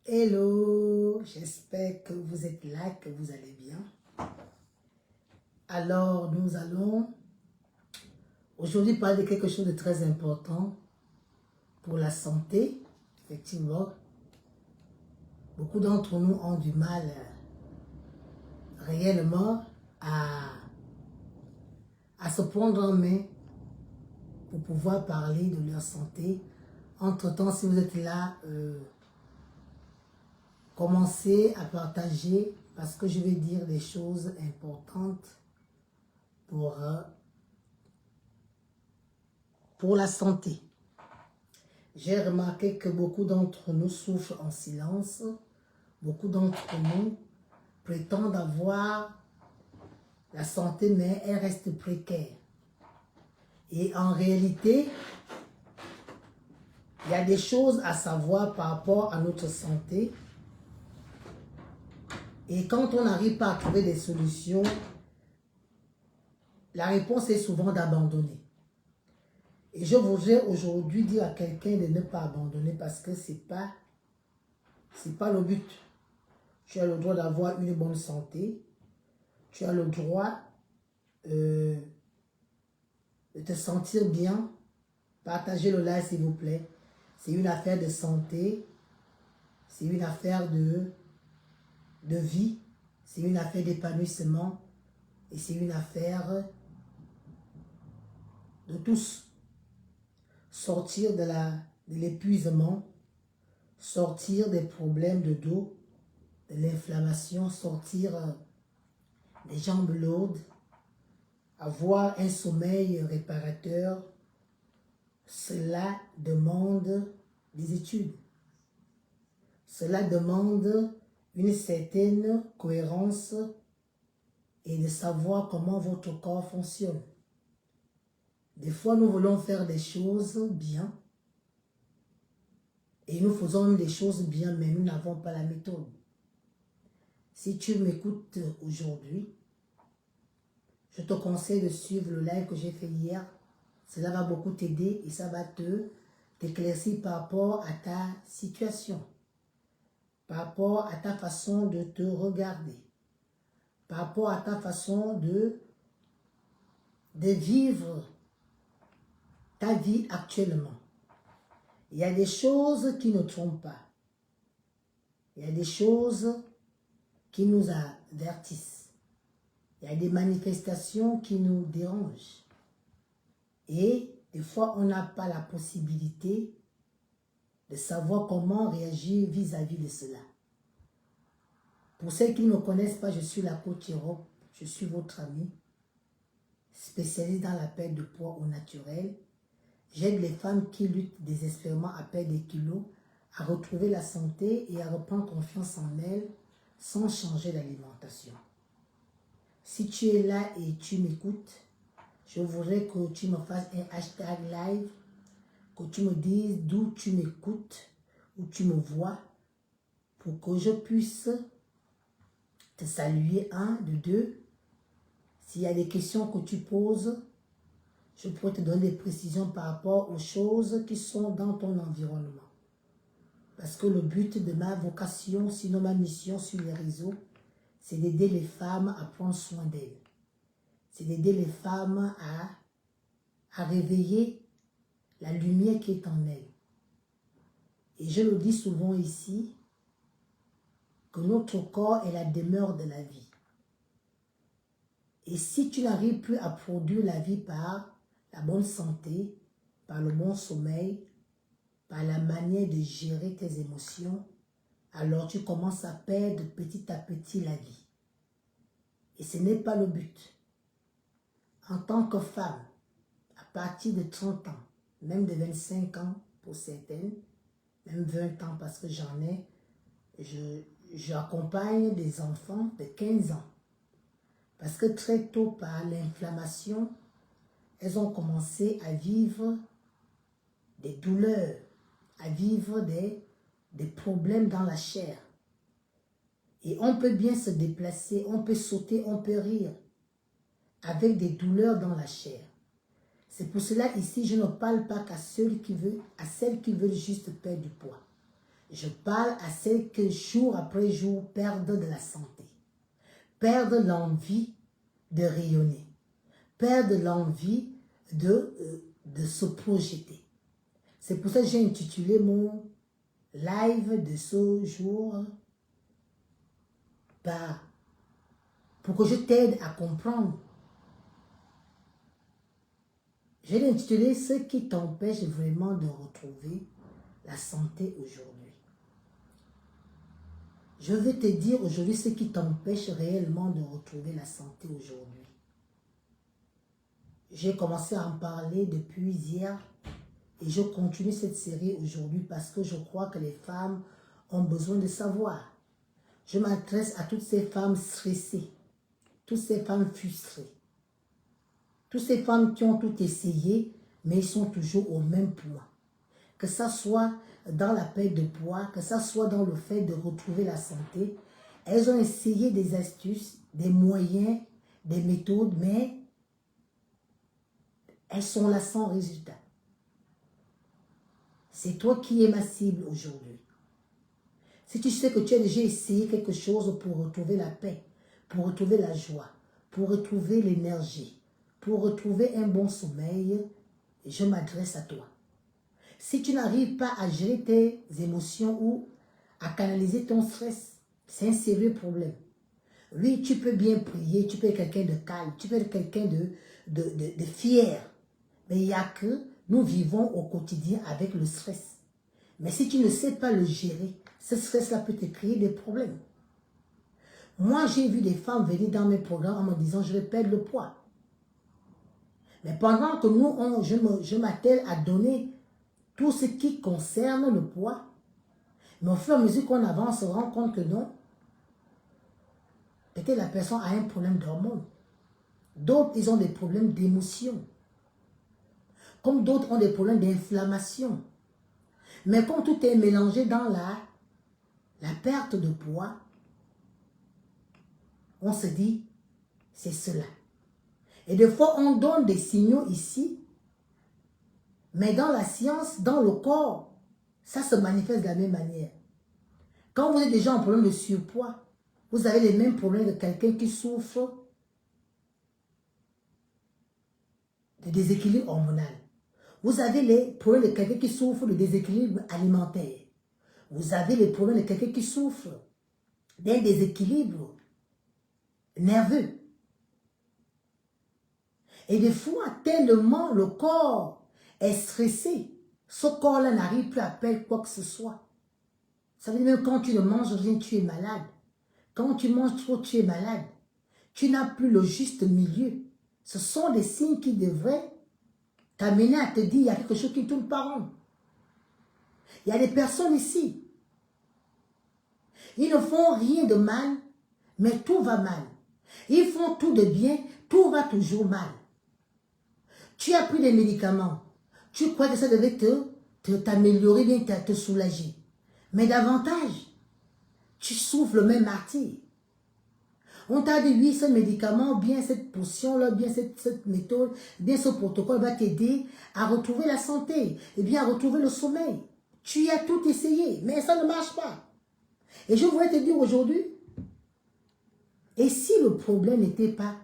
Hello, j'espère que vous êtes là, que vous allez bien. Alors, nous allons aujourd'hui parler de quelque chose de très important pour la santé. Effectivement, beaucoup d'entre nous ont du mal réellement à se prendre en main pour pouvoir parler de leur santé. Entre-temps, si vous êtes là, commencez à partager parce que je vais dire des choses importantes pour la santé. J'ai remarqué que beaucoup d'entre nous souffrent en silence. Beaucoup d'entre nous prétendent avoir la santé, mais elle reste précaire. Et en réalité, il y a des choses à savoir par rapport à notre santé. Et quand on n'arrive pas à trouver des solutions, la réponse est souvent d'abandonner. Et je voudrais aujourd'hui dire à quelqu'un de ne pas abandonner parce que c'est pas le but. Tu as le droit d'avoir une bonne santé. Tu as le droit de te sentir bien. Partagez le live s'il vous plaît. C'est une affaire de santé. C'est une affaire de vie. C'est une affaire d'épanouissement. Et c'est une affaire de tous. Sortir de l'épuisement. Sortir des problèmes de dos. De l'inflammation. Sortir des jambes lourdes. Avoir un sommeil réparateur. Cela demande des études. Cela demande une certaine cohérence et de savoir comment votre corps fonctionne. Des fois, nous voulons faire des choses bien et nous faisons des choses bien, mais nous n'avons pas la méthode. Si tu m'écoutes aujourd'hui, je te conseille de suivre le live que j'ai fait hier. Cela va beaucoup t'aider et ça va t'éclaircir par rapport à ta situation, par rapport à ta façon de te regarder, par rapport à ta façon de vivre ta vie actuellement. Il y a des choses qui ne trompent pas. Il y a des choses qui nous avertissent. Il y a des manifestations qui nous dérangent. Et des fois, on n'a pas la possibilité de savoir comment réagir vis-à-vis de cela. Pour ceux qui ne me connaissent pas, je suis la coach Europe. Je suis votre ami, spécialiste dans la perte de poids au naturel. J'aide les femmes qui luttent désespérément à perdre des kilos, à retrouver la santé et à reprendre confiance en elles sans changer d'alimentation. Si tu es là et tu m'écoutes, je voudrais que tu me fasses un hashtag live, que tu me dises d'où tu m'écoutes, où tu me vois, pour que je puisse te saluer, 1, de 2. S'il y a des questions que tu poses, je pourrais te donner des précisions par rapport aux choses qui sont dans ton environnement. Parce que le but de ma vocation, sinon ma mission sur les réseaux, c'est d'aider les femmes à prendre soin d'elles. C'est d'aider les femmes à réveiller la lumière qui est en elles. Et je le dis souvent ici, que notre corps est la demeure de la vie. Et si tu n'arrives plus à produire la vie par la bonne santé, par le bon sommeil, par la manière de gérer tes émotions, alors tu commences à perdre petit à petit la vie. Et ce n'est pas le but. En tant que femme, à partir de 30 ans, même de 25 ans pour certaines, même 20 ans parce que j'en ai, j'accompagne des enfants de 15 ans. Parce que très tôt, par l'inflammation, elles ont commencé à vivre des douleurs, à vivre des problèmes dans la chair. Et on peut bien se déplacer, on peut sauter, on peut rire, avec des douleurs dans la chair. C'est pour cela ici, je ne parle pas qu'à celles qui veulent juste perdre du poids. Je parle à celles qui, jour après jour, perdent de la santé, perdent l'envie de rayonner, perdent l'envie de se projeter. C'est pour ça que j'ai intitulé mon live de ce jour pour que je t'aide à comprendre. Je l'ai intitulé « Ce qui t'empêche vraiment de retrouver la santé aujourd'hui ». Je vais te dire aujourd'hui ce qui t'empêche réellement de retrouver la santé aujourd'hui. J'ai commencé à en parler depuis hier et je continue cette série aujourd'hui parce que je crois que les femmes ont besoin de savoir. Je m'adresse à toutes ces femmes stressées, toutes ces femmes frustrées, toutes ces femmes qui ont tout essayé mais ils sont toujours au même point. Que ça soit dans la perte de poids, que ça soit dans le fait de retrouver la santé, elles ont essayé des astuces, des moyens, des méthodes, mais elles sont là sans résultat. C'est toi qui es ma cible aujourd'hui. Si tu sais que tu as déjà essayé quelque chose pour retrouver la paix, pour retrouver la joie, pour retrouver l'énergie, pour retrouver un bon sommeil, je m'adresse à toi. Si tu n'arrives pas à gérer tes émotions ou à canaliser ton stress, c'est un sérieux problème. Oui, tu peux bien prier, tu peux être quelqu'un de calme, tu peux être quelqu'un de fier. Mais il n'y a que nous vivons au quotidien avec le stress. Mais si tu ne sais pas le gérer, ce stress-là peut te créer des problèmes. Moi, j'ai vu des femmes venir dans mes programmes en me disant « je vais perdre le poids ». Mais pendant que je m'attelle à donner tout ce qui concerne le poids, mais au fur et à mesure qu'on avance, on se rend compte que non. Peut-être la personne a un problème d'hormones. D'autres, ils ont des problèmes d'émotion. Comme d'autres ont des problèmes d'inflammation. Mais comme tout est mélangé dans la perte de poids, on se dit, c'est cela. Et des fois, on donne des signaux ici, mais dans la science, dans le corps, ça se manifeste de la même manière. Quand vous êtes déjà en problème de surpoids, vous avez les mêmes problèmes que quelqu'un qui souffre de déséquilibre hormonal. Vous avez les problèmes de quelqu'un qui souffre de déséquilibre alimentaire. Vous avez les problèmes de quelqu'un qui souffre d'un déséquilibre nerveux. Et des fois, tellement le corps est stressé, ce corps-là n'arrive plus à faire quoi que ce soit. Ça veut dire même quand tu ne manges rien, tu es malade. Quand tu manges trop, tu es malade. Tu n'as plus le juste milieu. Ce sont des signes qui devraient t'amener à te dire, il y a quelque chose qui ne tourne pas rond. Il y a des personnes ici. Ils ne font rien de mal, mais tout va mal. Ils font tout de bien, tout va toujours mal. Tu as pris des médicaments. Tu crois que ça devait t'améliorer, bien te soulager. Mais davantage, tu souffres le même martyre. On t'a dit, oui, ce médicament, bien cette potion-là, bien cette méthode, bien ce protocole va t'aider à retrouver la santé, et bien à retrouver le sommeil. Tu as tout essayé, mais ça ne marche pas. Et je voudrais te dire aujourd'hui, et si le problème n'était pas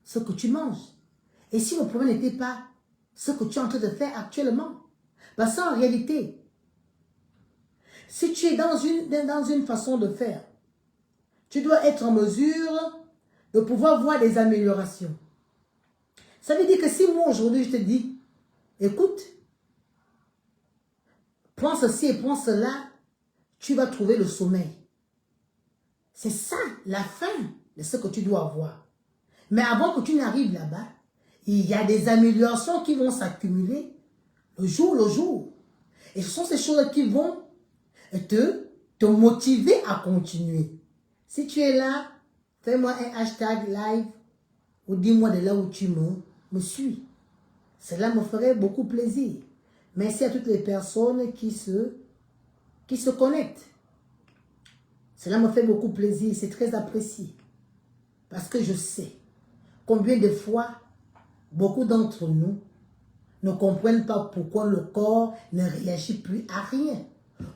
ce que tu manges, et si le problème n'était pas ce que tu es en train de faire actuellement, parce qu'en réalité, si tu es dans une façon de faire, tu dois être en mesure de pouvoir voir des améliorations. Ça veut dire que si moi aujourd'hui je te dis, écoute, prends ceci et prends cela, tu vas trouver le sommeil. C'est ça la fin de ce que tu dois avoir. Mais avant que tu n'arrives là-bas, il y a des améliorations qui vont s'accumuler le jour. Et ce sont ces choses qui vont te motiver à continuer. Si tu es là, fais-moi un hashtag live ou dis-moi de là où tu me suis. Cela me ferait beaucoup plaisir. Merci à toutes les personnes qui se connectent. Cela me fait beaucoup plaisir, c'est très apprécié. Parce que je sais combien de fois, beaucoup d'entre nous ne comprennent pas pourquoi le corps ne réagit plus à rien.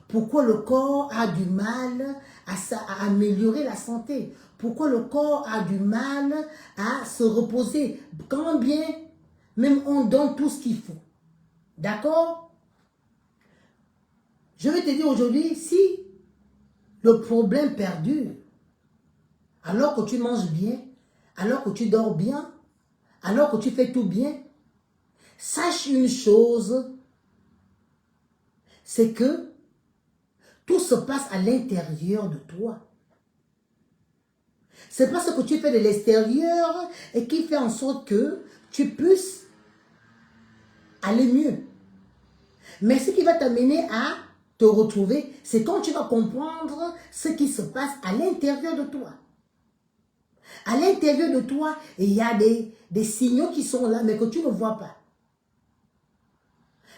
Pourquoi le corps a du mal à améliorer la santé? Pourquoi le corps a du mal à se reposer? Quand bien même on donne tout ce qu'il faut. D'accord? Je vais te dire aujourd'hui, si le problème perdure, alors que tu manges bien, alors que tu dors bien, alors que tu fais tout bien, sache une chose, c'est que tout se passe à l'intérieur de toi. C'est pas ce que tu fais de l'extérieur et qui fait en sorte que tu puisses aller mieux. Mais ce qui va t'amener à te retrouver, c'est quand tu vas comprendre ce qui se passe à l'intérieur de toi. À l'intérieur de toi, il y a des signaux qui sont là, mais que tu ne vois pas.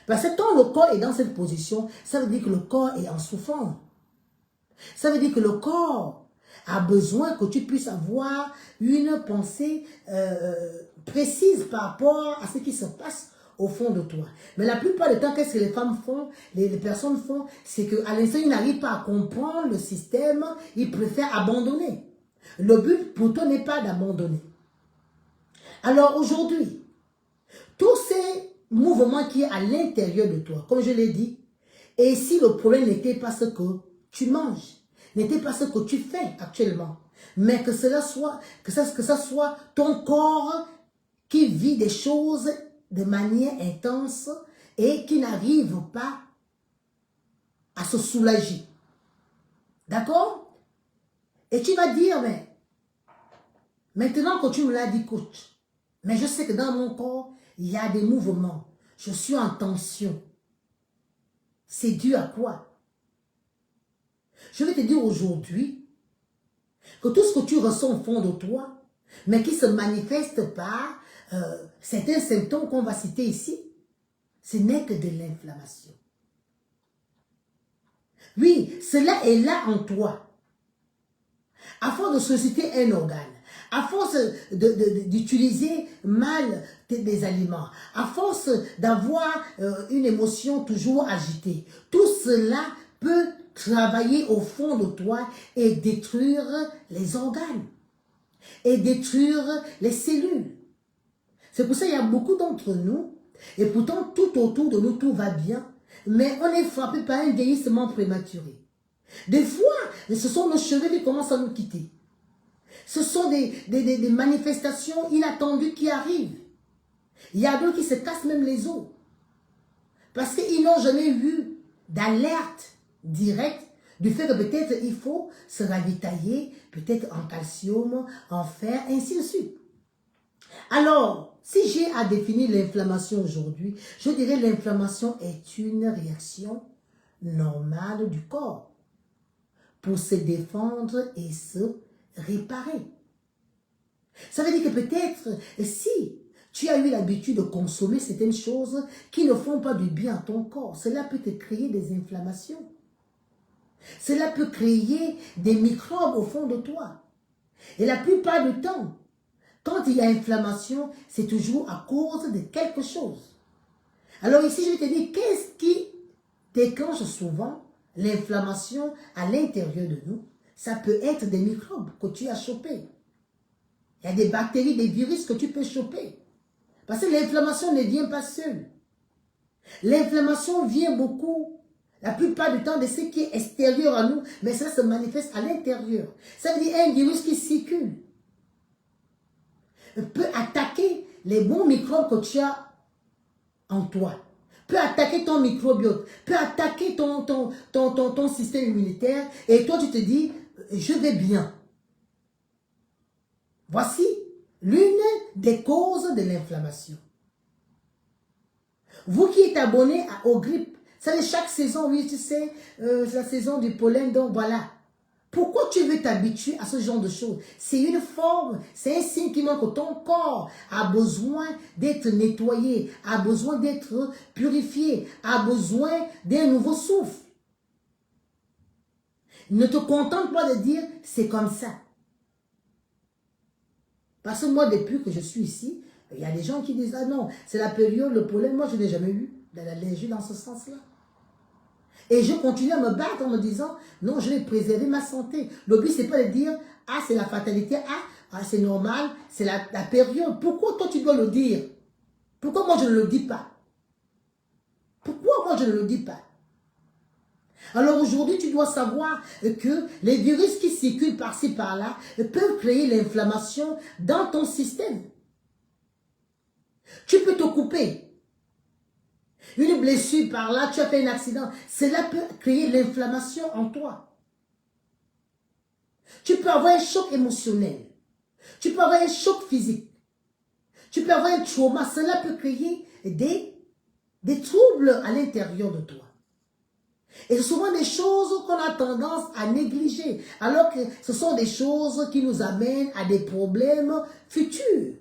Parce que quand le corps est dans cette position, ça veut dire que le corps est en souffrance. Ça veut dire que le corps a besoin que tu puisses avoir une pensée précise par rapport à ce qui se passe au fond de toi. Mais la plupart du temps, qu'est-ce que les femmes font, les personnes font, c'est qu'à l'instant, ils n'arrivent pas à comprendre le système, ils préfèrent abandonner. Le but pour toi n'est pas d'abandonner. Alors aujourd'hui, tous ces mouvements qui est à l'intérieur de toi, comme je l'ai dit, et si le problème n'était pas ce que tu manges, n'était pas ce que tu fais actuellement, mais que cela soit, que ça soit ton corps qui vit des choses de manière intense et qui n'arrive pas à se soulager. D'accord? Et tu vas dire, mais maintenant que tu me l'as dit, coach, mais je sais que dans mon corps, il y a des mouvements. Je suis en tension. C'est dû à quoi? Je vais te dire aujourd'hui que tout ce que tu ressens au fond de toi, mais qui se manifeste par certains symptômes qu'on va citer ici, ce n'est que de l'inflammation. Oui, cela est là en toi. À force de solliciter un organe, à force d'utiliser mal des aliments, à force d'avoir une émotion toujours agitée, tout cela peut travailler au fond de toi et détruire les organes, et détruire les cellules. C'est pour ça qu'il y a beaucoup d'entre nous, et pourtant tout autour de nous, tout va bien, mais on est frappé par un vieillissement prématuré. Des fois, ce sont nos cheveux qui commencent à nous quitter. Ce sont des manifestations inattendues qui arrivent. Il y a d'autres qui se cassent même les os. Parce qu'ils n'ont jamais eu d'alerte directe du fait que peut-être il faut se ravitailler, peut-être en calcium, en fer, ainsi de suite. Alors, si j'ai à définir l'inflammation aujourd'hui, je dirais l'inflammation est une réaction normale du corps pour se défendre et se réparer. Ça veut dire que peut-être si tu as eu l'habitude de consommer certaines choses qui ne font pas du bien à ton corps, cela peut te créer des inflammations. Cela peut créer des microbes au fond de toi. Et la plupart du temps, quand il y a inflammation, c'est toujours à cause de quelque chose. Alors ici, je vais te dire, qu'est-ce qui déclenche souvent l'inflammation à l'intérieur de nous? Ça peut être des microbes que tu as chopés. Il y a des bactéries, des virus que tu peux choper. Parce que l'inflammation ne vient pas seule. L'inflammation vient beaucoup, la plupart du temps, de ce qui est extérieur à nous, mais ça se manifeste à l'intérieur. Ça veut dire un virus qui circule peut attaquer les bons microbes que tu as en toi, peut attaquer ton microbiote, peut attaquer ton système immunitaire, et toi tu te dis, je vais bien. Voici l'une des causes de l'inflammation. Vous qui êtes abonné aux grippes, ça chaque saison, oui, tu sais, c'est la saison du pollen, donc voilà. Pourquoi tu veux t'habituer à ce genre de choses? C'est une forme, c'est un signe qui montre que ton corps a besoin d'être nettoyé, a besoin d'être purifié, a besoin d'un nouveau souffle. Ne te contente pas de dire, c'est comme ça. Parce que moi, depuis que je suis ici, il y a des gens qui disent, ah non, c'est la période, le pollen, moi je n'ai jamais eu d'allergie dans ce sens-là. Et je continue à me battre en me disant, non, je vais préserver ma santé. Le but, c'est pas de dire, ah, c'est la fatalité, c'est normal, c'est la période. Pourquoi toi, tu dois le dire? Pourquoi moi, je ne le dis pas? Pourquoi moi, je ne le dis pas? Alors aujourd'hui, tu dois savoir que les virus qui circulent par-ci, par-là, peuvent créer l'inflammation dans ton système. Tu peux te couper. Une blessure par là, tu as fait un accident. Cela peut créer l'inflammation en toi. Tu peux avoir un choc émotionnel. Tu peux avoir un choc physique. Tu peux avoir un trauma. Cela peut créer des troubles à l'intérieur de toi. Et c'est souvent des choses qu'on a tendance à négliger, alors que ce sont des choses qui nous amènent à des problèmes futurs.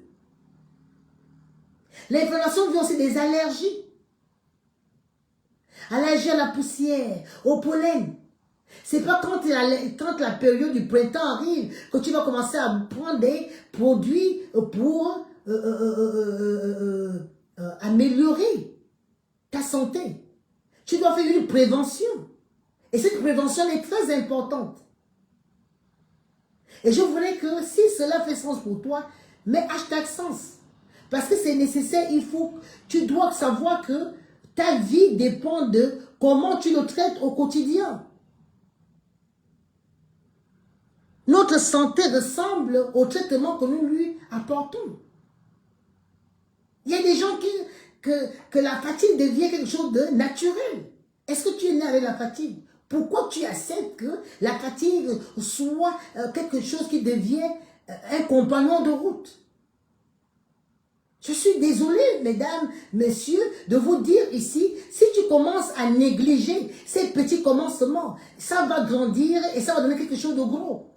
L'inflammation vient aussi des allergies. Allergie à la poussière, au pollen. C'est pas quand la période du printemps arrive que tu vas commencer à prendre des produits pour améliorer ta santé. Tu dois faire une prévention. Et cette prévention est très importante. Et je voulais que si cela fait sens pour toi, mets hashtag sens. Parce que c'est nécessaire, tu dois savoir que ta vie dépend de comment tu le traites au quotidien. Notre santé ressemble au traitement que nous lui apportons. Il y a des gens que la fatigue devient quelque chose de naturel. Est-ce que tu es né avec la fatigue? Pourquoi tu acceptes que la fatigue soit quelque chose qui devient un compagnon de route? Je suis désolée, mesdames, messieurs, de vous dire ici, si tu commences à négliger ces petits commencements, ça va grandir et ça va donner quelque chose de gros.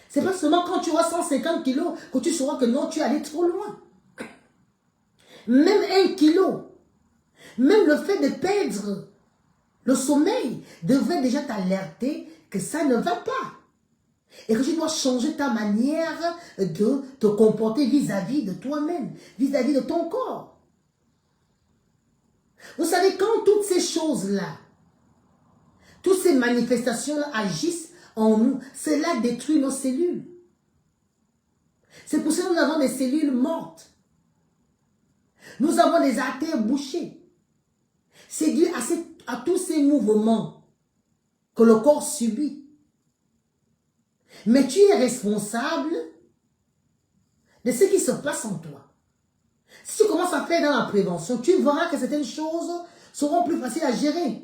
C'est pas seulement quand tu auras 150 kilos que tu sauras que non, tu es allé trop loin. Même 1 kilo, même le fait de perdre le sommeil devrait déjà t'alerter que ça ne va pas. Et que tu dois changer ta manière de te comporter vis-à-vis de toi-même, vis-à-vis de ton corps. Vous savez, quand toutes ces choses-là, toutes ces manifestations-là agissent en nous, cela détruit nos cellules. C'est pour ça que nous avons des cellules mortes. Nous avons des artères bouchées. C'est dû à tous ces mouvements que le corps subit. Mais tu es responsable de ce qui se passe en toi. Si tu commences à faire dans la prévention, tu verras que certaines choses seront plus faciles à gérer.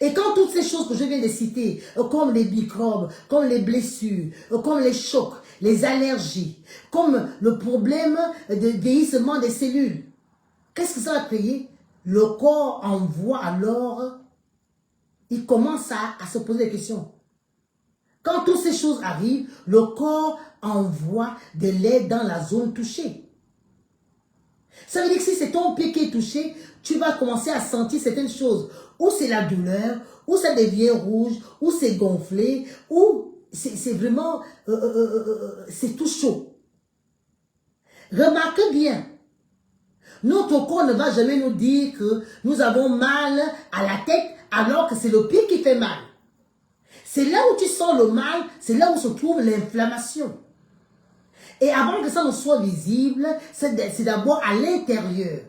Et quand toutes ces choses que je viens de citer, comme les microbes, comme les blessures, comme les chocs, les allergies, comme le problème de vieillissement des cellules, qu'est-ce que ça va créer? Le corps envoie alors, il commence à se poser des questions. Quand toutes ces choses arrivent, le corps envoie de l'aide dans la zone touchée. Ça veut dire que si c'est ton pied qui est touché, tu vas commencer à sentir certaines choses. Ou c'est la douleur, ou ça devient rouge, ou c'est gonflé, ou c'est vraiment, c'est tout chaud. Remarquez bien, notre corps ne va jamais nous dire que nous avons mal à la tête alors que c'est le pied qui fait mal. C'est là où tu sens le mal, c'est là où se trouve l'inflammation. Et avant que ça ne soit visible, c'est d'abord à l'intérieur.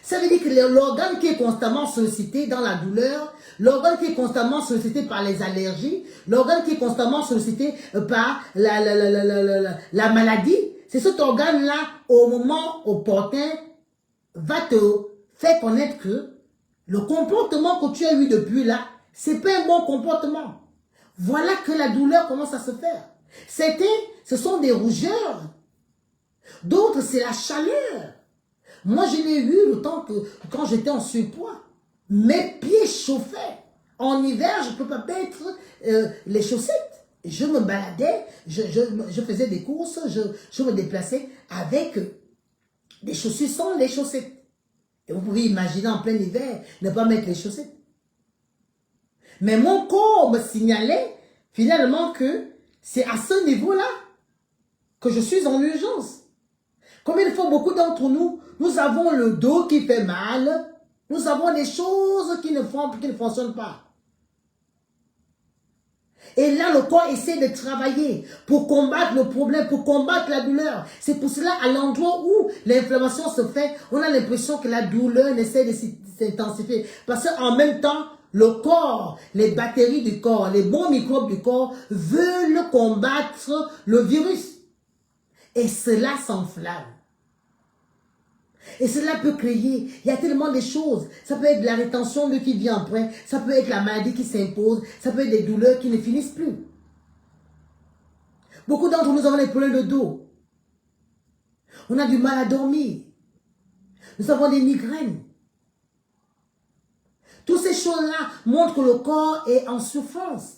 Ça veut dire que l'organe qui est constamment sollicité dans la douleur, l'organe qui est constamment sollicité par les allergies, l'organe qui est constamment sollicité par la maladie, c'est cet organe-là, au moment opportun, va te faire connaître que le comportement que tu as eu depuis là, c'est pas un bon comportement. Voilà que la douleur commence à se faire. Certains, ce sont des rougeurs. D'autres, c'est la chaleur. Moi, je l'ai eu le temps que, quand j'étais en surpoids, mes pieds chauffaient. En hiver, je ne peux pas mettre les chaussettes. Je me baladais, je faisais des courses, je me déplaçais avec des chaussures sans les chaussettes. Et vous pouvez imaginer en plein hiver, ne pas mettre les chaussettes. Mais mon corps me signalait finalement que c'est à ce niveau-là que je suis en urgence. Combien de fois, beaucoup d'entre nous, nous avons le dos qui fait mal, nous avons des choses qui ne fonctionnent pas. Et là, le corps essaie de travailler pour combattre le problème, pour combattre la douleur. C'est pour cela, à l'endroit où l'inflammation se fait, on a l'impression que la douleur essaie de s'intensifier. Parce qu'en même temps, le corps, les bactéries du corps, les bons microbes du corps veulent combattre le virus. Et cela s'enflamme. Et cela peut créer, il y a tellement de choses. Ça peut être de la rétention d'eau qui vient après, ça peut être la maladie qui s'impose, ça peut être des douleurs qui ne finissent plus. Beaucoup d'entre nous avons des problèmes de dos. On a du mal à dormir. Nous avons des migraines. Toutes ces choses-là montrent que le corps est en souffrance.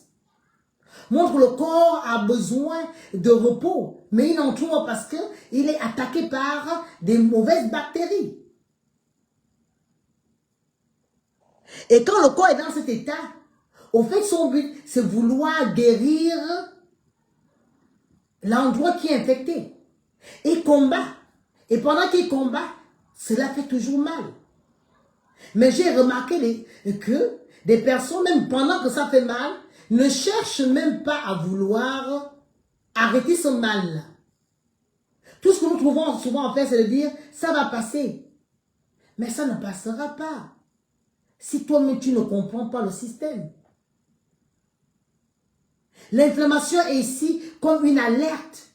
Montrent que le corps a besoin de repos. Mais il n'en trouve parce qu'il est attaqué par des mauvaises bactéries. Et quand le corps est dans cet état, au fait, son but, c'est vouloir guérir l'endroit qui est infecté. Il combat. Et pendant qu'il combat, cela fait toujours mal. Mais j'ai remarqué que des personnes, même pendant que ça fait mal, ne cherchent même pas à vouloir arrêter ce mal-là. Tout ce que nous trouvons souvent en faire, c'est de dire, ça va passer. Mais ça ne passera pas. Si toi-même tu ne comprends pas le système. L'inflammation est ici comme une alerte,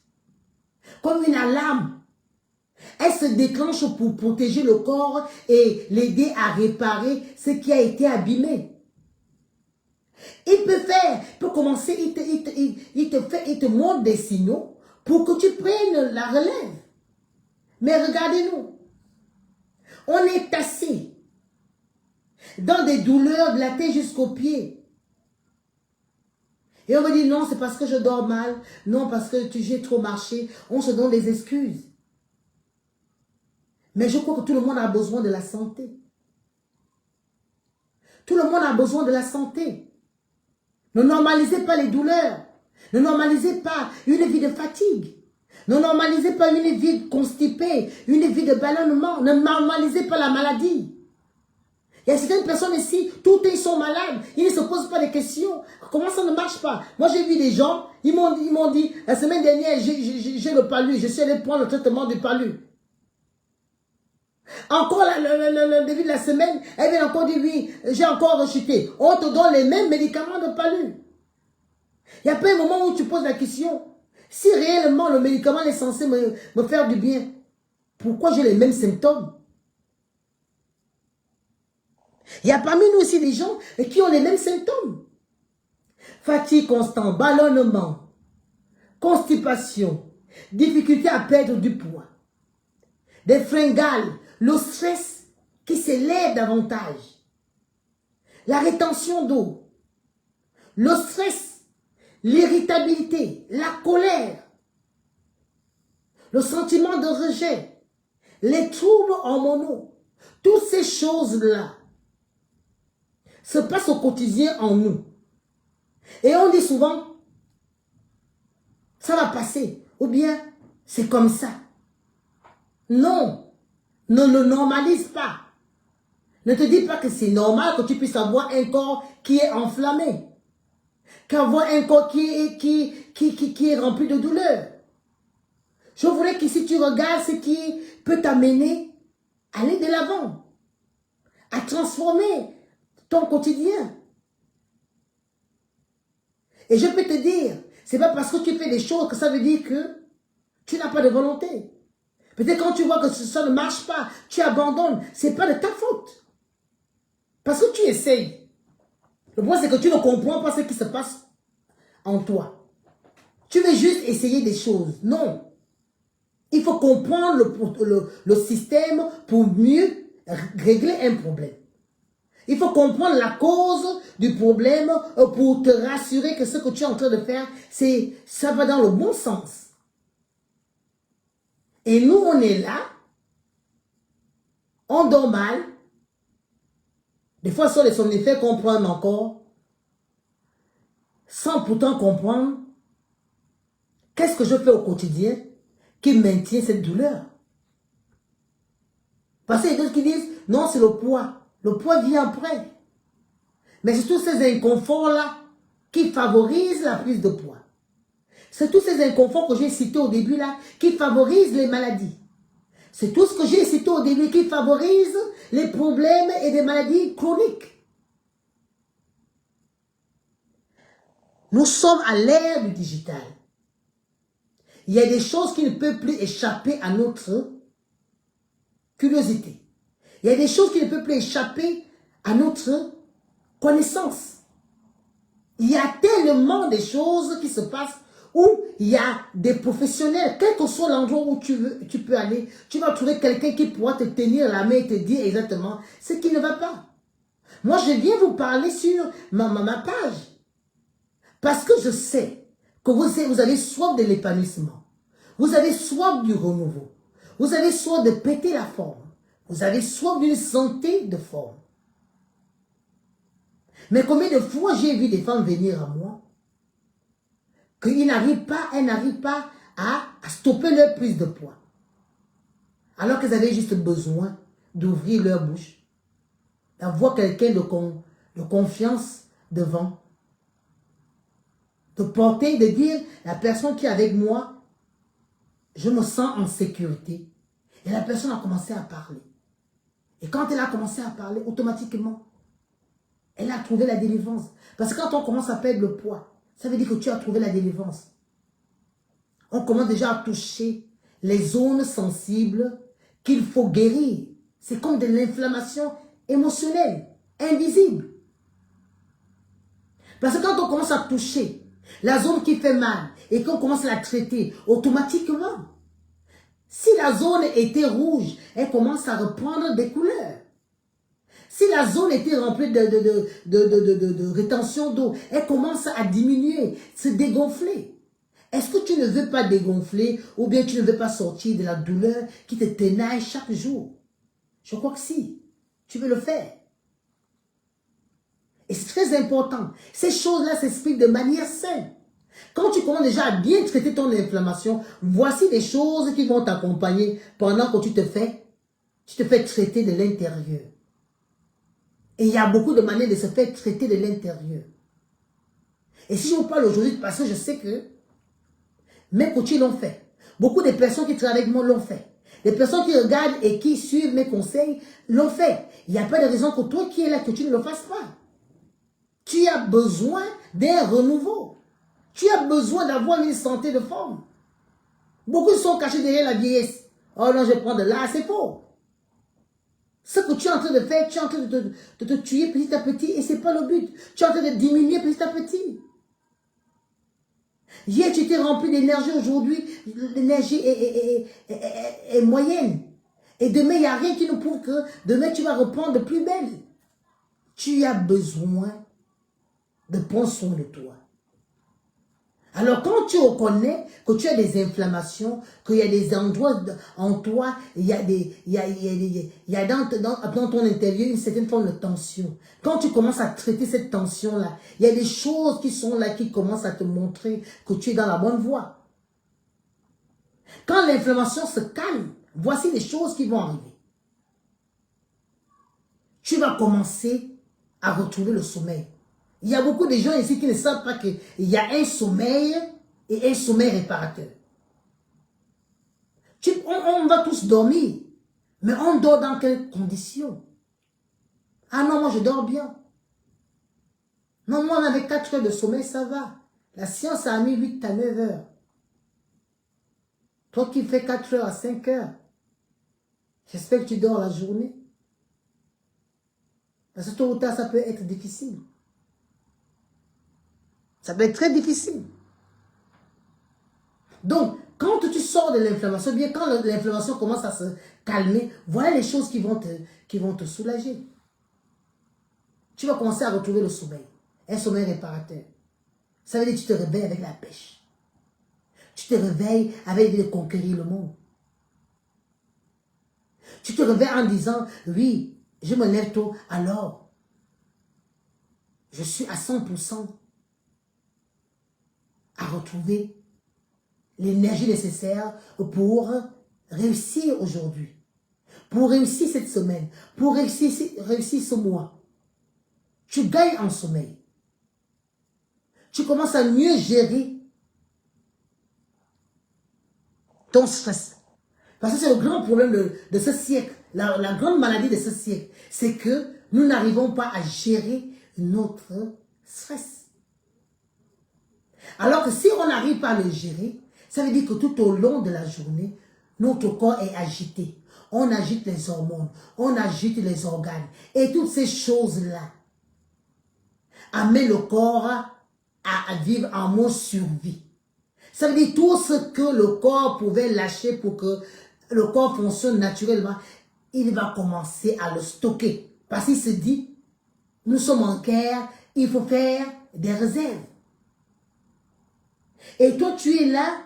comme une alarme. Elle se déclenche pour protéger le corps et l'aider à réparer ce qui a été abîmé. Il peut commencer, il te montre des signaux pour que tu prennes la relève. Mais regardez-nous, on est tassé dans des douleurs de la tête jusqu'aux pieds. Et on me dit non, c'est parce que je dors mal, non, parce que j'ai trop marché. On se donne des excuses. Mais je crois que tout le monde a besoin de la santé. Tout le monde a besoin de la santé. Ne normalisez pas les douleurs. Ne normalisez pas une vie de fatigue. Ne normalisez pas une vie constipée, une vie de ballonnement. Ne normalisez pas la maladie. Il y a certaines personnes ici, tous ils sont malades, ils ne se posent pas de questions. Comment ça ne marche pas? Moi j'ai vu des gens, ils m'ont dit, la semaine dernière, j'ai le palu, je suis allé prendre le traitement du palu. Encore le début de la semaine, elle vient encore dire oui, j'ai encore rechuté. On te donne les mêmes médicaments de palu. Il n'y a pas un moment où tu poses la question, si réellement le médicament est censé me faire du bien, pourquoi j'ai les mêmes symptômes? Il y a parmi nous aussi des gens qui ont les mêmes symptômes. Fatigue constante, ballonnement, constipation, difficulté à perdre du poids, des fringales, le stress qui s'élève davantage, la rétention d'eau, le stress, l'irritabilité, la colère, le sentiment de rejet, les troubles hormonaux, toutes ces choses-là se passent au quotidien en nous. Et on dit souvent, ça va passer, ou bien c'est comme ça. Non, ne le normalise pas. Ne te dis pas que c'est normal que tu puisses avoir un corps qui est enflammé, qu'avoir un corps qui est rempli de douleur. Je voudrais que si tu regardes ce qui peut t'amener à aller de l'avant, à transformer ton quotidien. Et je peux te dire, c'est pas parce que tu fais des choses que ça veut dire que tu n'as pas de volonté. Peut-être quand tu vois que ça ne marche pas, tu abandonnes, c'est pas de ta faute. Parce que tu essayes. Le problème c'est que tu ne comprends pas ce qui se passe en toi. Tu veux juste essayer des choses. Non. Il faut comprendre le système pour mieux régler un problème. Il faut comprendre la cause du problème pour te rassurer que ce que tu es en train de faire, ça va dans le bon sens. Et nous, on est là, on dort mal. Des fois, sur les somnifères qu'on prend encore, sans pourtant comprendre qu'est-ce que je fais au quotidien qui maintient cette douleur. Parce qu'il y a d'autres qui disent, non, c'est le poids. Le poids vient après. Mais c'est tous ces inconforts-là qui favorisent la prise de poids. C'est tous ces inconforts que j'ai cités au début là qui favorisent les maladies. C'est tout ce que j'ai cité au début qui favorise les problèmes et des maladies chroniques. Nous sommes à l'ère du digital. Il y a des choses qui ne peuvent plus échapper à notre curiosité. Il y a des choses qui ne peuvent plus échapper à notre connaissance. Il y a tellement de choses qui se passent où il y a des professionnels, quel que soit l'endroit où tu peux aller, tu vas trouver quelqu'un qui pourra te tenir la main et te dire exactement ce qui ne va pas. Moi, je viens vous parler sur ma page. Parce que je sais que vous avez soif de l'épanouissement. Vous avez soif du renouveau. Vous avez soif de péter la forme. Vous avez soif d'une santé de forme. Mais combien de fois j'ai vu des femmes venir à moi qu'elles n'arrivent pas à stopper leur prise de poids. Alors qu'elles avaient juste besoin d'ouvrir leur bouche, d'avoir quelqu'un de confiance devant, de porter, de dire, la personne qui est avec moi, je me sens en sécurité. Et la personne a commencé à parler. Et quand elle a commencé à parler, automatiquement, elle a trouvé la délivrance. Parce que quand on commence à perdre le poids, ça veut dire que tu as trouvé la délivrance. On commence déjà à toucher les zones sensibles qu'il faut guérir. C'est comme de l'inflammation émotionnelle, invisible. Parce que quand on commence à toucher la zone qui fait mal et qu'on commence à la traiter automatiquement, si la zone était rouge, elle commence à reprendre des couleurs. Si la zone était remplie de rétention d'eau, elle commence à diminuer, se dégonfler. Est-ce que tu ne veux pas dégonfler ou bien tu ne veux pas sortir de la douleur qui te tenaille chaque jour? Je crois que si, tu veux le faire. Et c'est très important. Ces choses-là s'expliquent de manière saine. Quand tu commences déjà à bien traiter ton inflammation, voici des choses qui vont t'accompagner pendant que tu te fais traiter de l'intérieur. Et il y a beaucoup de manières de se faire traiter de l'intérieur. Et si je vous parle aujourd'hui, parce que je sais que mes coachs l'ont fait. Beaucoup de personnes qui travaillent avec moi l'ont fait. Les personnes qui regardent et qui suivent mes conseils l'ont fait. Il n'y a pas de raison que toi qui es là, que tu ne le fasses pas. Tu as besoin d'un renouveau. Tu as besoin d'avoir une santé de forme. Beaucoup sont cachés derrière la vieillesse. Oh non, je prends de là, c'est faux. Ce que tu es en train de faire, tu es en train de te tuer petit à petit et ce n'est pas le but. Tu es en train de diminuer petit à petit. Hier, tu étais rempli d'énergie, aujourd'hui, l'énergie est moyenne. Et demain, il n'y a rien qui nous prouve que demain, tu vas reprendre de plus belle. Tu as besoin de prendre soin de toi. Alors, quand tu reconnais que tu as des inflammations, qu'il y a des endroits en toi, il y a dans ton intérieur une certaine forme de tension. Quand tu commences à traiter cette tension-là, il y a des choses qui sont là, qui commencent à te montrer que tu es dans la bonne voie. Quand l'inflammation se calme, voici les choses qui vont arriver. Tu vas commencer à retrouver le sommeil. Il y a beaucoup de gens ici qui ne savent pas qu'il y a un sommeil et un sommeil réparateur. On va tous dormir, mais on dort dans quelles conditions? Ah non, moi je dors bien. Non, moi avec 4 heures de sommeil, ça va. La science a mis 8 à 9 heures. Toi qui fais 4 heures à 5 heures, j'espère que tu dors la journée. Parce que tôt ou tard, ça peut être difficile. Ça peut être très difficile. Donc, quand tu sors de l'inflammation, bien quand l'inflammation commence à se calmer, voilà les choses qui vont te soulager. Tu vas commencer à retrouver le sommeil. Un sommeil réparateur. Ça veut dire que tu te réveilles avec la pêche. Tu te réveilles avec l'idée de conquérir le monde. Tu te réveilles en disant, oui, je me lève tôt, alors je suis à 100% à retrouver l'énergie nécessaire pour réussir aujourd'hui, pour réussir cette semaine, pour réussir ce mois, tu gagnes en sommeil. Tu commences à mieux gérer ton stress. Parce que c'est le grand problème de ce siècle. La grande maladie de ce siècle, c'est que nous n'arrivons pas à gérer notre stress. Alors que si on n'arrive pas à le gérer, ça veut dire que tout au long de la journée, notre corps est agité. On agite les hormones, on agite les organes. Et toutes ces choses-là amènent le corps à vivre en mode survie. Ça veut dire tout ce que le corps pouvait lâcher pour que le corps fonctionne naturellement, il va commencer à le stocker. Parce qu'il se dit, nous sommes en guerre, il faut faire des réserves. Et toi, tu es là,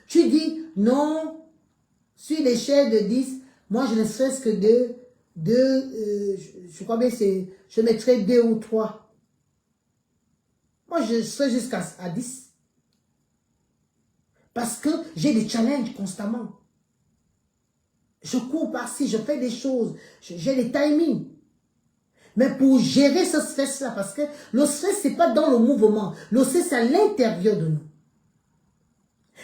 tu dis, non, sur l'échelle de 10, moi je ne stresse que je crois bien que je mettrai 2 ou 3. Moi je serai jusqu'à 10. Parce que j'ai des challenges constamment. Je cours par-ci, je fais des choses, j'ai des timings. Mais pour gérer ce stress-là, parce que le stress, ce n'est pas dans le mouvement. Le stress, c'est à l'intérieur de nous.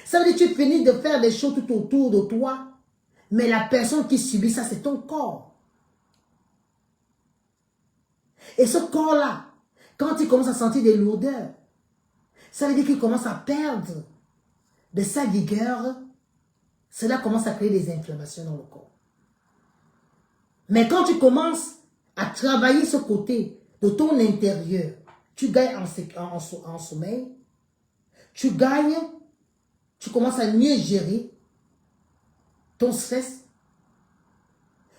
Ça veut dire que tu finis de faire des choses tout autour de toi, mais la personne qui subit ça, c'est ton corps. Et ce corps-là, quand il commence à sentir des lourdeurs, ça veut dire qu'il commence à perdre de sa vigueur. Cela commence à créer des inflammations dans le corps. Mais quand tu commences à travailler ce côté de ton intérieur, tu gagnes en sommeil, tu gagnes, tu commences à mieux gérer ton stress.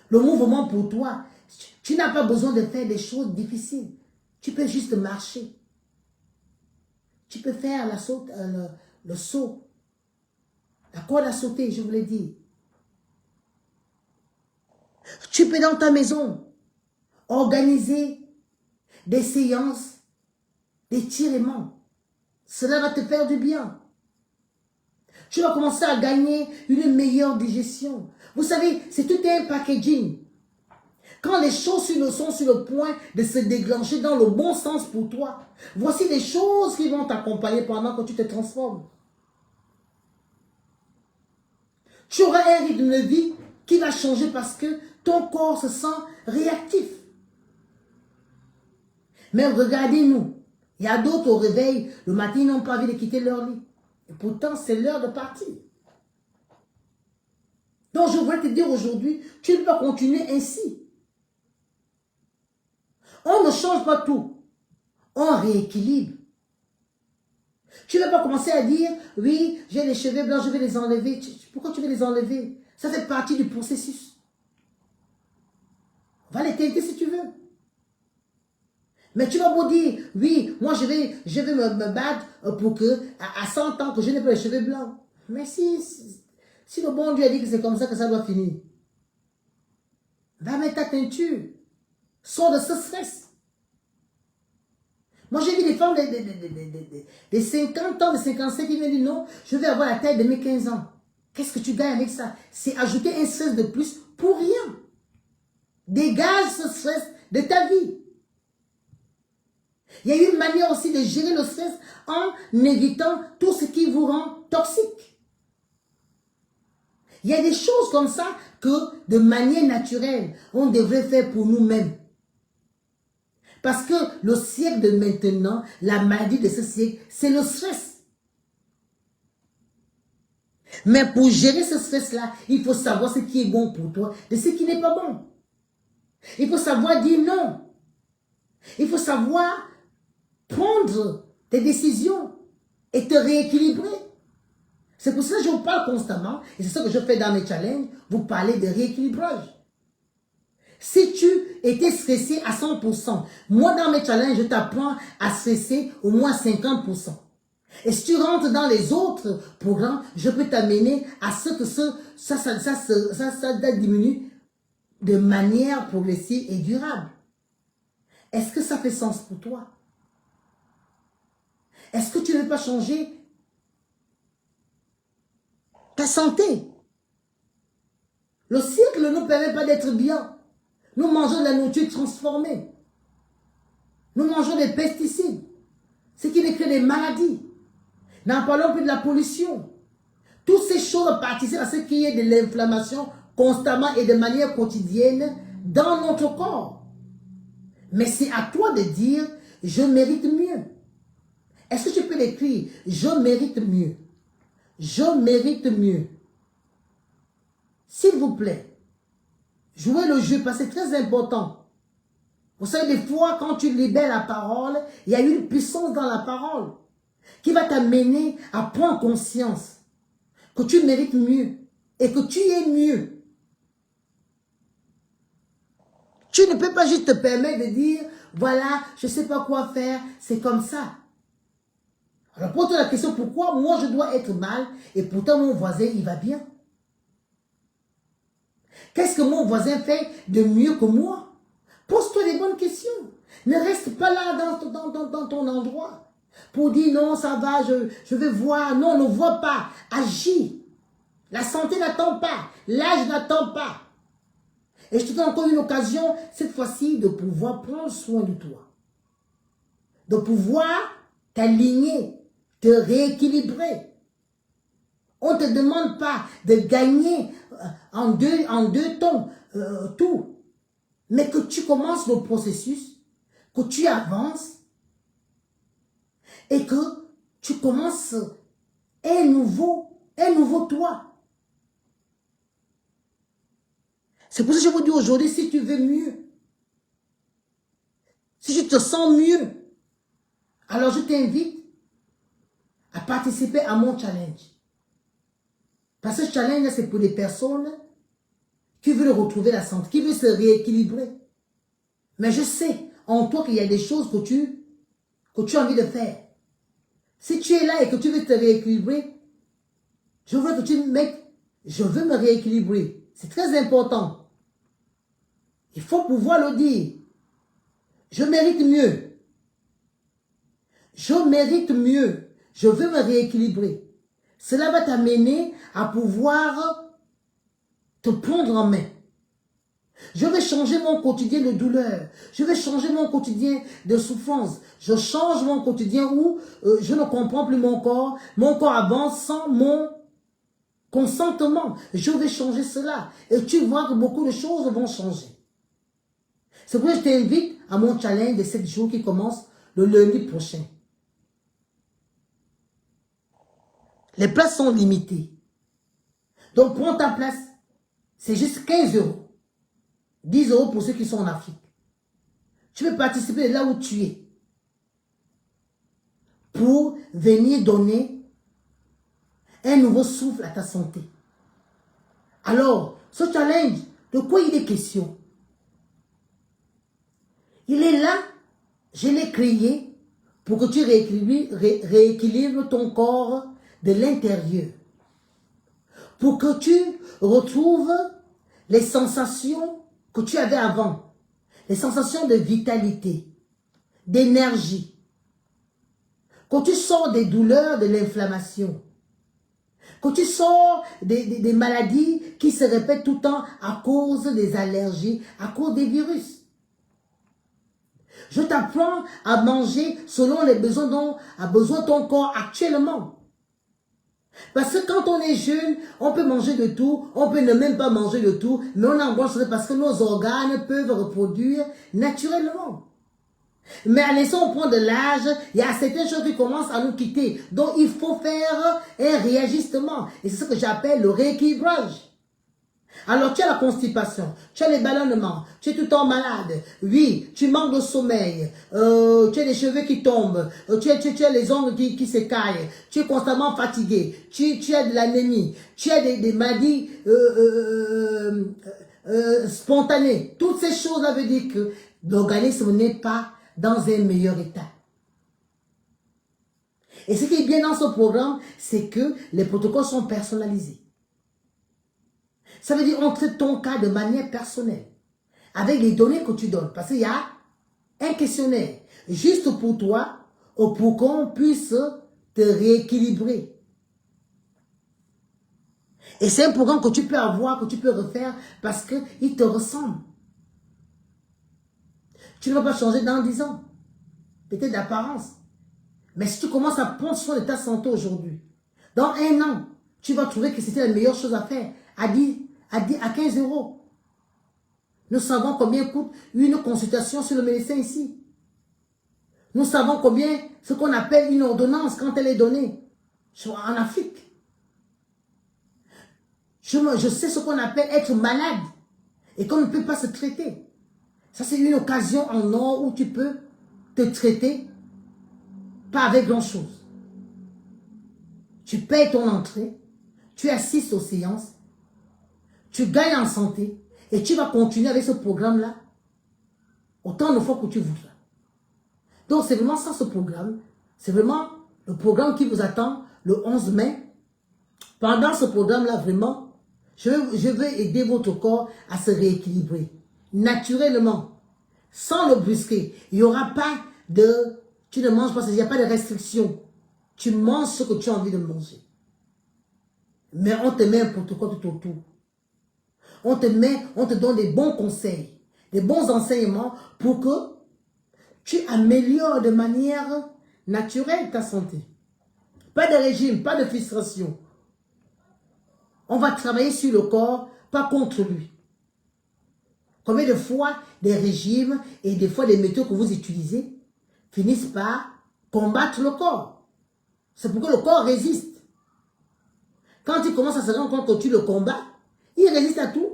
Le mouvement pour toi, tu n'as pas besoin de faire des choses difficiles. Tu peux juste marcher. Tu peux faire le saut. La corde à sauter, je vous l'ai dit. Tu peux dans ta maison organiser des séances d'étirement. Cela va te faire du bien. Tu vas commencer à gagner une meilleure digestion. Vous savez, c'est tout un packaging. Quand les choses sont sur le point de se déclencher dans le bon sens pour toi, voici les choses qui vont t'accompagner pendant que tu te transformes. Tu auras un rythme de vie qui va changer parce que ton corps se sent réactif. Mais regardez-nous. Il y a d'autres au réveil, le matin, ils n'ont pas envie de quitter leur lit. Et pourtant, c'est l'heure de partir. Donc, je voudrais te dire aujourd'hui, tu ne peux pas continuer ainsi. On ne change pas tout. On rééquilibre. Tu ne vas pas commencer à dire, oui, j'ai les cheveux blancs, je vais les enlever. Pourquoi tu veux les enlever? Ça fait partie du processus. On va les teinter si tu veux. Mais tu vas beau dire, oui, moi je vais me battre pour que, à 100 ans, que je n'ai pas les cheveux blancs. Mais si le bon Dieu a dit que c'est comme ça que ça doit finir, va mettre ta teinture. Sors de ce stress. Moi j'ai vu des femmes de 50 ans, de 55 qui me disent non, je vais avoir la taille de mes 15 ans. Qu'est-ce que tu gagnes avec ça? C'est ajouter un stress de plus pour rien. Dégage ce stress de ta vie. Il y a une manière aussi de gérer le stress en évitant tout ce qui vous rend toxique. Il y a des choses comme ça que de manière naturelle, on devrait faire pour nous-mêmes. Parce que le siècle de maintenant, la maladie de ce siècle, c'est le stress. Mais pour gérer ce stress-là, il faut savoir ce qui est bon pour toi de ce qui n'est pas bon. Il faut savoir dire non. Il faut savoir prendre des décisions et te rééquilibrer. C'est pour ça que je vous parle constamment, et c'est ça que je fais dans mes challenges, vous parler de rééquilibrage. Si tu étais stressé à 100%, moi dans mes challenges, je t'apprends à stresser au moins 50%. Et si tu rentres dans les autres programmes, je peux t'amener à ce que ça diminue de manière progressive et durable. Est-ce que ça fait sens pour toi? Est-ce que tu ne veux pas changer ta santé? Le cycle ne nous permet pas d'être bien. Nous mangeons de la nourriture transformée. Nous mangeons des pesticides. Ce qui nous crée des maladies. N'en parlons plus de la pollution. Toutes ces choses participent à ce qu'il y ait de l'inflammation constamment et de manière quotidienne dans notre corps. Mais c'est à toi de dire, je mérite mieux. Est-ce que tu peux l'écrire? Je mérite mieux. Je mérite mieux. S'il vous plaît, jouez le jeu parce que c'est très important. Vous savez, des fois, quand tu libères la parole, il y a une puissance dans la parole qui va t'amener à prendre conscience que tu mérites mieux et que tu es mieux. Tu ne peux pas juste te permettre de dire, voilà, je ne sais pas quoi faire, c'est comme ça. Alors pose-toi la question, pourquoi moi je dois être mal et pourtant mon voisin il va bien? Qu'est-ce que mon voisin fait de mieux que moi? Pose-toi des bonnes questions. Ne reste pas là dans ton endroit pour dire non, ça va, je vais voir. Non, ne vois pas. Agis. La santé n'attend pas. L'âge n'attend pas. Et je te donne encore une occasion, cette fois-ci, de pouvoir prendre soin de toi. De pouvoir t'aligner, te rééquilibrer. On ne te demande pas de gagner en deux temps tout. Mais que tu commences le processus, que tu avances et que tu commences un nouveau toi. C'est pour ça que je vous dis aujourd'hui, si tu veux mieux, si tu te sens mieux, alors je t'invite à participer à mon challenge. Parce que ce challenge, c'est pour les personnes qui veulent retrouver la santé, qui veulent se rééquilibrer. Mais je sais en toi qu'il y a des choses que tu as envie de faire. Si tu es là et que tu veux te rééquilibrer, je veux que tu mettes, je veux me rééquilibrer. C'est très important. Il faut pouvoir le dire. Je mérite mieux. Je mérite mieux. Je veux me rééquilibrer. Cela va t'amener à pouvoir te prendre en main. Je vais changer mon quotidien de douleur. Je vais changer mon quotidien de souffrance. Je change mon quotidien où je ne comprends plus mon corps. Mon corps avance sans mon consentement. Je vais changer cela. Et tu vois que beaucoup de choses vont changer. C'est pour ça que je t'invite à mon challenge de 7 jours qui commence le lundi prochain. Les places sont limitées. Donc prends ta place. C'est juste 15 €. 10 € pour ceux qui sont en Afrique. Tu peux participer là où tu es. Pour venir donner un nouveau souffle à ta santé. Alors, ce challenge, de quoi il est question? Il est là, je l'ai créé pour que tu rééquilibres ton corps de l'intérieur. Pour que tu retrouves les sensations que tu avais avant. Les sensations de vitalité, d'énergie. Quand tu sors des douleurs, de l'inflammation. Quand tu sors des maladies qui se répètent tout le temps à cause des allergies, à cause des virus. Je t'apprends à manger selon les besoins dont a besoin ton corps actuellement. Parce que quand on est jeune, on peut manger de tout, on peut ne même pas manger de tout, mais on en mange parce que nos organes peuvent reproduire naturellement. Mais à l'instant où on prend de l'âge, il y a certaines choses qui commencent à nous quitter. Donc il faut faire un réajustement. Et c'est ce que j'appelle le rééquilibrage. Alors tu as la constipation, tu as les ballonnements, tu es tout le temps malade, oui, tu manques de sommeil, tu as des cheveux qui tombent, tu as les ongles qui s'écaillent, tu es constamment fatigué, tu as de l'anémie, tu as des maladies spontanées. Toutes ces choses-là veulent dire que l'organisme n'est pas dans un meilleur état. Et ce qui est bien dans ce programme, c'est que les protocoles sont personnalisés. Ça veut dire on traite ton cas de manière personnelle, avec les données que tu donnes. Parce qu'il y a un questionnaire, juste pour toi, ou pour qu'on puisse te rééquilibrer. Et c'est un programme que tu peux avoir, que tu peux refaire parce qu'il te ressemble. Tu ne vas pas changer dans 10 ans. Peut-être d'apparence. Mais si tu commences à prendre soin de ta santé aujourd'hui, dans 1 an, tu vas trouver que c'était la meilleure chose à faire. À 15 euros. Nous savons combien coûte une consultation sur le médecin ici. Nous savons combien ce qu'on appelle une ordonnance quand elle est donnée en Afrique. Je sais ce qu'on appelle être malade et qu'on ne peut pas se traiter. Ça, c'est une occasion en or où tu peux te traiter, pas avec grand-chose. Tu payes ton entrée, tu assistes aux séances, tu gagnes en santé et tu vas continuer avec ce programme-là autant de fois que tu voudras. Donc, c'est vraiment ça, ce programme. C'est vraiment le programme qui vous attend le 11 mai. Pendant ce programme-là, vraiment, je vais aider votre corps à se rééquilibrer. Naturellement, sans le brusquer. Il n'y aura pas de... Tu ne manges pas, il n'y a pas de restriction. Tu manges ce que tu as envie de manger. Mais on te met un protocole tout autour. On te donne des bons conseils, des bons enseignements pour que tu améliores de manière naturelle ta santé. Pas de régime, pas de frustration. On va travailler sur le corps, pas contre lui. Combien de fois des régimes et des fois des méthodes que vous utilisez finissent par combattre le corps. C'est pour que le corps résiste. Quand tu commences à se rendre compte que tu le combats, il résiste à tout.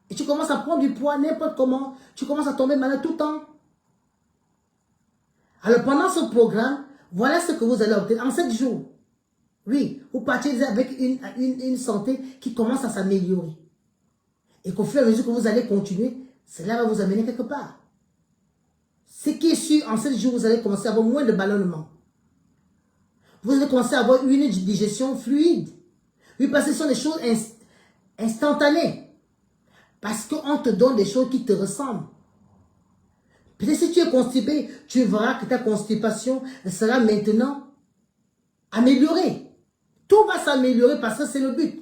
Et tu commences à prendre du poids n'importe comment. Tu commences à tomber malade tout le temps. Alors pendant ce programme, voilà ce que vous allez obtenir en 7 jours. Oui, vous partez avec une santé qui commence à s'améliorer. Et qu'au fur et à mesure que vous allez continuer, cela va vous amener quelque part. Ce qui est sûr, en 7 jours, vous allez commencer à avoir moins de ballonnement. Vous allez commencer à avoir une digestion fluide. Oui, parce que ce sont des choses instantanées. Parce qu'on te donne des choses qui te ressemblent. Peut-être si tu es constipé, tu verras que ta constipation sera maintenant améliorée. Tout va s'améliorer parce que c'est le but.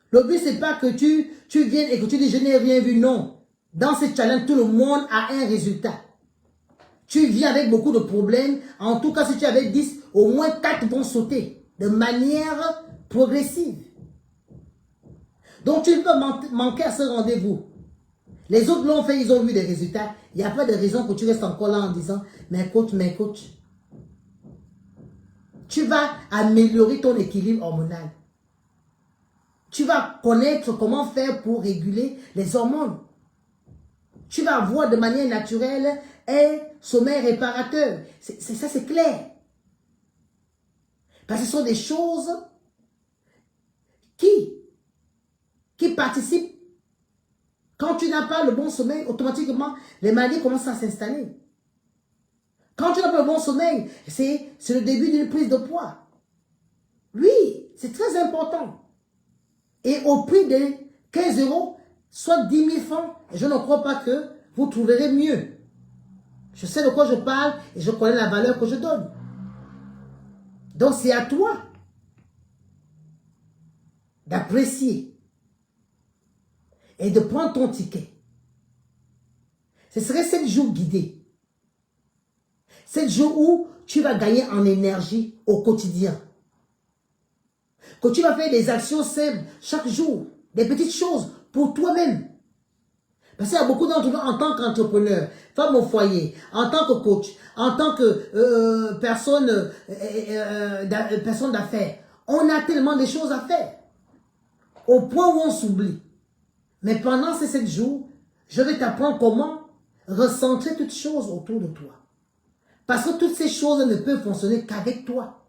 Le but, ce n'est pas que tu viennes et que tu dis je n'ai rien vu. Non. Dans ce challenge, tout le monde a un résultat. Tu viens avec beaucoup de problèmes. En tout cas, si tu avais 10, au moins 4 vont sauter de manière progressive. Donc, tu ne peux manquer à ce rendez-vous. Les autres l'ont fait, ils ont vu des résultats. Il n'y a pas de raison que tu restes encore là en disant « mais coach, tu vas améliorer ton équilibre hormonal. Tu vas connaître comment faire pour réguler les hormones. Tu vas avoir de manière naturelle un sommeil réparateur. Ça, c'est clair. Parce que ce sont des choses qui participent. Quand tu n'as pas le bon sommeil, automatiquement, les maladies commencent à s'installer. Quand tu n'as pas le bon sommeil, c'est le début d'une prise de poids. Oui, c'est très important. Et au prix de 15 euros, soit 10 000 francs, je ne crois pas que vous trouverez mieux. Je sais de quoi je parle et je connais la valeur que je donne. Donc c'est à toi d'apprécier et de prendre ton ticket. Ce serait 7 jours guidés. 7 jours où tu vas gagner en énergie au quotidien. Que tu vas faire des actions simples chaque jour, des petites choses pour toi-même. Parce qu'il y a beaucoup d'entre nous en tant qu'entrepreneur, femme au foyer, en tant que coach, en tant que personne d'affaires. On a tellement de choses à faire. Au point où on s'oublie. Mais pendant ces 7 jours, je vais t'apprendre comment recentrer toutes choses autour de toi. Parce que toutes ces choses ne peuvent fonctionner qu'avec toi,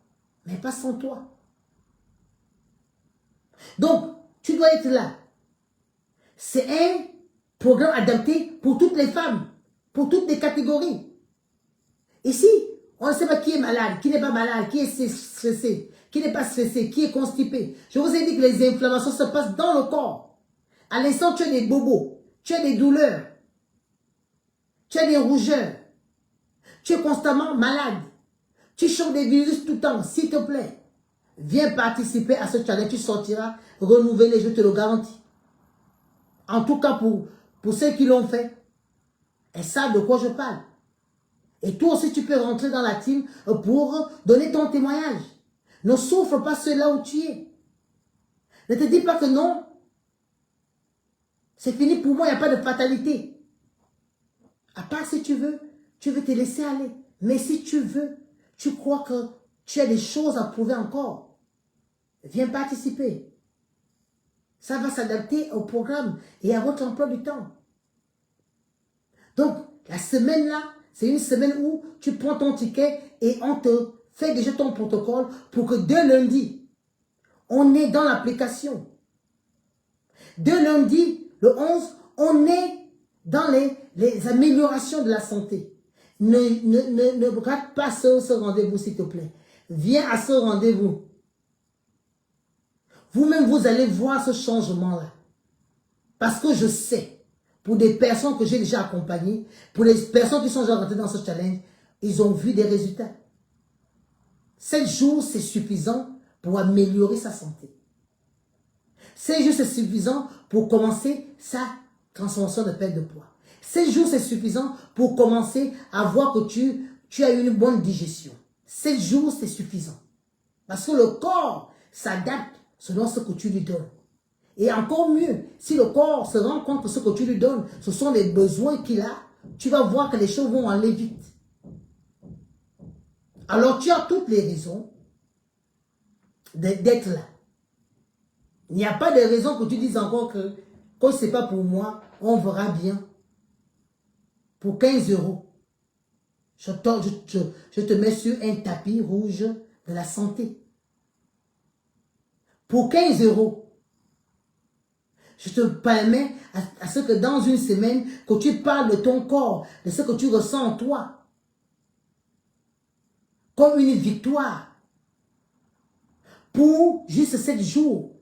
mais pas sans toi. Donc, tu dois être là. C'est un programme adapté pour toutes les femmes, pour toutes les catégories. Ici, on ne sait pas qui est malade, qui n'est pas malade, qui est stressé, qui n'est pas stressé, qui est constipé. Je vous ai dit que les inflammations se passent dans le corps. À l'instant, tu as des bobos, tu as des douleurs, tu as des rougeurs, tu es constamment malade. Tu chopes des virus tout le temps, s'il te plaît. Viens participer à ce challenge. Tu sortiras renouvelé, je te le garantis. En tout cas, pour ceux qui l'ont fait, et savent de quoi je parle. Et toi aussi, tu peux rentrer dans la team pour donner ton témoignage. Ne souffre pas cela où tu es. Ne te dis pas que non. C'est fini pour moi, il n'y a pas de fatalité. À part si tu veux te laisser aller. Mais si tu veux, tu crois que tu as des choses à prouver encore, viens participer. Ça va s'adapter au programme et à votre emploi du temps. Donc, la semaine là, c'est une semaine où tu prends ton ticket et on te fait déjà ton protocole pour que dès lundi, on est dans l'application. Dès lundi, le 11, on est dans les améliorations de la santé. Ne rate pas ce rendez-vous, s'il te plaît. Viens à ce rendez-vous. Vous-même, vous allez voir ce changement-là. Parce que je sais, pour des personnes que j'ai déjà accompagnées, pour les personnes qui sont déjà rentrées dans ce challenge, ils ont vu des résultats. 7 jours, c'est suffisant pour améliorer sa santé. 7 jours, c'est suffisant pour commencer sa transformation de perte de poids. 7 jours, c'est suffisant pour commencer à voir que tu as une bonne digestion. 7 jours, c'est suffisant. Parce que le corps s'adapte selon ce que tu lui donnes. Et encore mieux, si le corps se rend compte que ce que tu lui donnes, ce sont les besoins qu'il a, tu vas voir que les choses vont aller vite. Alors tu as toutes les raisons d'être là. Il n'y a pas de raison que tu dises encore que quand ce n'est pas pour moi, on verra bien. Pour 15 €, je te mets sur un tapis rouge de la santé. Pour 15 €, je te permets à ce que dans une semaine, que tu parles de ton corps, de ce que tu ressens en toi, comme une victoire, pour juste 7 jours.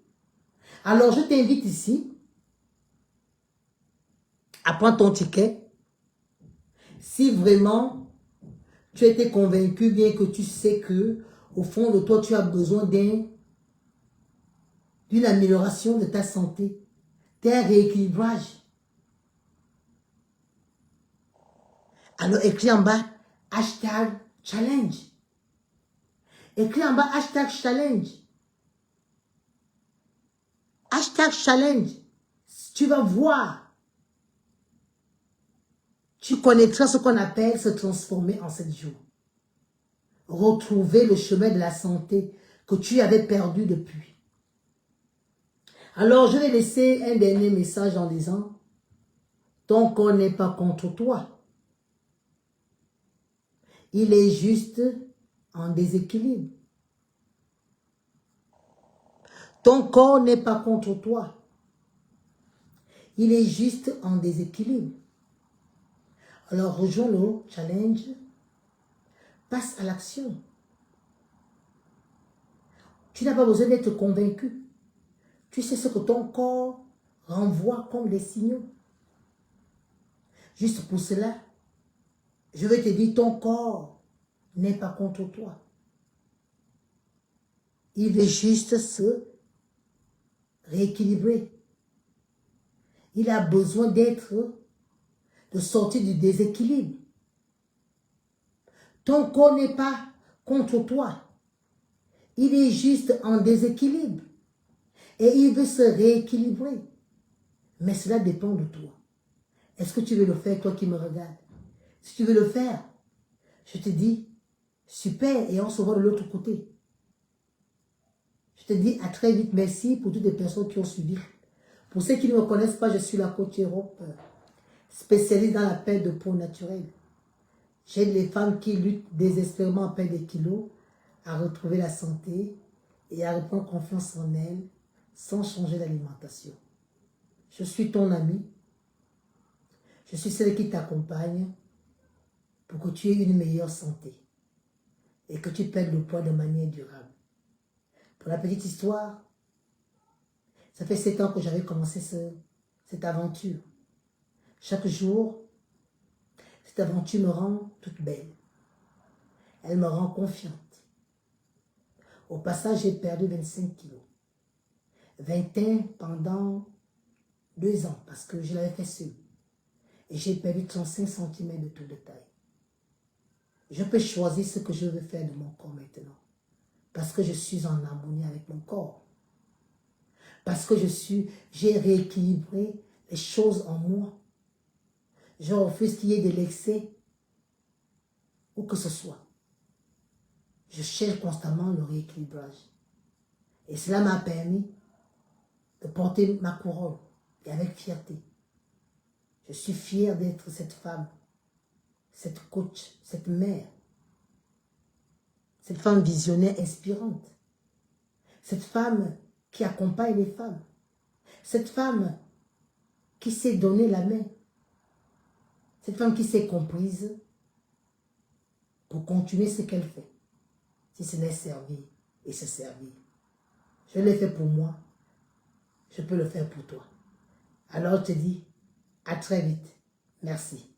Alors je t'invite ici à prendre ton ticket. Si vraiment tu étais convaincu, bien que tu sais que au fond de toi, tu as besoin d'une amélioration de ta santé, d'un rééquilibrage. Alors écris en bas, #challenge. Écris en bas, #challenge. #challenge. Tu vas voir. Tu connaîtras ce qu'on appelle se transformer en 7 jours. Retrouver le chemin de la santé que tu avais perdu depuis. Alors, je vais laisser un dernier message en disant, ton corps n'est pas contre toi. Il est juste en déséquilibre. Ton corps n'est pas contre toi. Il est juste en déséquilibre. Alors, rejoins le challenge. Passe à l'action. Tu n'as pas besoin d'être convaincu. Tu sais ce que ton corps renvoie comme des signaux. Juste pour cela, je vais te dire, ton corps n'est pas contre toi. Il veut juste se rééquilibrer. Il a besoin de sortir du déséquilibre. Ton corps n'est pas contre toi. Il est juste en déséquilibre. Et il veut se rééquilibrer. Mais cela dépend de toi. Est-ce que tu veux le faire, toi qui me regardes? Si tu veux le faire, je te dis, super, et on se voit de l'autre côté. Je te dis à très vite, merci pour toutes les personnes qui ont suivi. Pour ceux qui ne me connaissent pas, je suis la coach Europe, spécialiste dans la perte de peau naturelle. J'aide les femmes qui luttent désespérément à perdre des kilos, à retrouver la santé et à reprendre confiance en elles sans changer d'alimentation. Je suis ton ami. Je suis celle qui t'accompagne pour que tu aies une meilleure santé et que tu perdes le poids de manière durable. Pour la petite histoire, ça fait 7 ans que j'avais commencé cette aventure. Chaque jour, cette aventure me rend toute belle. Elle me rend confiante. Au passage, j'ai perdu 25 kilos. 21 pendant 2 ans, parce que je l'avais fait seul. Et j'ai perdu 35 cm de tour de taille. Je peux choisir ce que je veux faire de mon corps maintenant. Parce que je suis en harmonie avec mon corps. Parce que j'ai rééquilibré les choses en moi. Je refuse qu'il y ait de l'excès, où que ce soit. Je cherche constamment le rééquilibrage. Et cela m'a permis de porter ma couronne, et avec fierté. Je suis fière d'être cette femme, cette coach, cette mère, cette femme visionnaire inspirante, cette femme qui accompagne les femmes, cette femme qui s'est donné la main, cette femme qui s'est comprise pour continuer ce qu'elle fait, si ce n'est servir et se servir. Je l'ai fait pour moi, je peux le faire pour toi. Alors je te dis, à très vite. Merci.